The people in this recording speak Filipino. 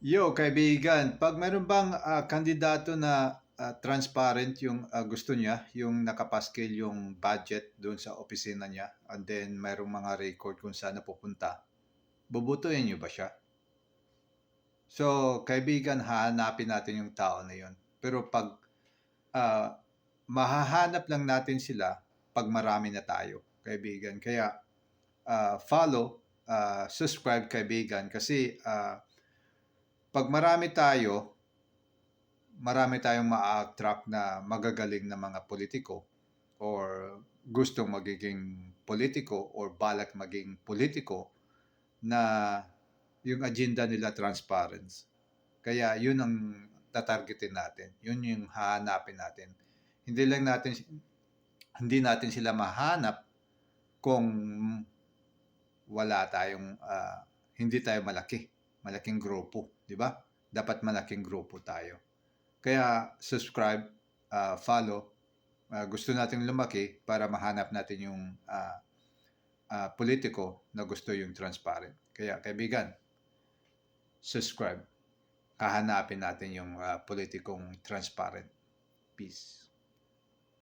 Yo, kaibigan, pag meron bang kandidato na transparent yung gusto niya, yung nakapaskil yung budget doon sa opisina niya, and then merong mga record kung saan napupunta, bobotohin niyo ba siya? So, kaibigan, hahanapin natin yung tao na yun. Pero pag ah, mahahanap lang natin sila pag marami na tayo, kaibigan. Kaya follow, subscribe, kaibigan, kasi pag marami tayong ma-attract na magagaling na mga politiko or gustong magiging politiko or balak maging politiko na yung agenda nila transparency. Kaya yun ang tatargetin natin. Yun yung hahanapin natin. Hindi lang natin hindi natin sila mahanap kung wala tayong hindi tayo malaking grupo, di ba? Dapat malaking grupo tayo. Kaya subscribe, follow. Gusto nating lumaki para mahanap natin yung politiko na gusto yung transparent. Kaya kaibigan, subscribe. Hahanapin natin yung politikong transparent. Peace.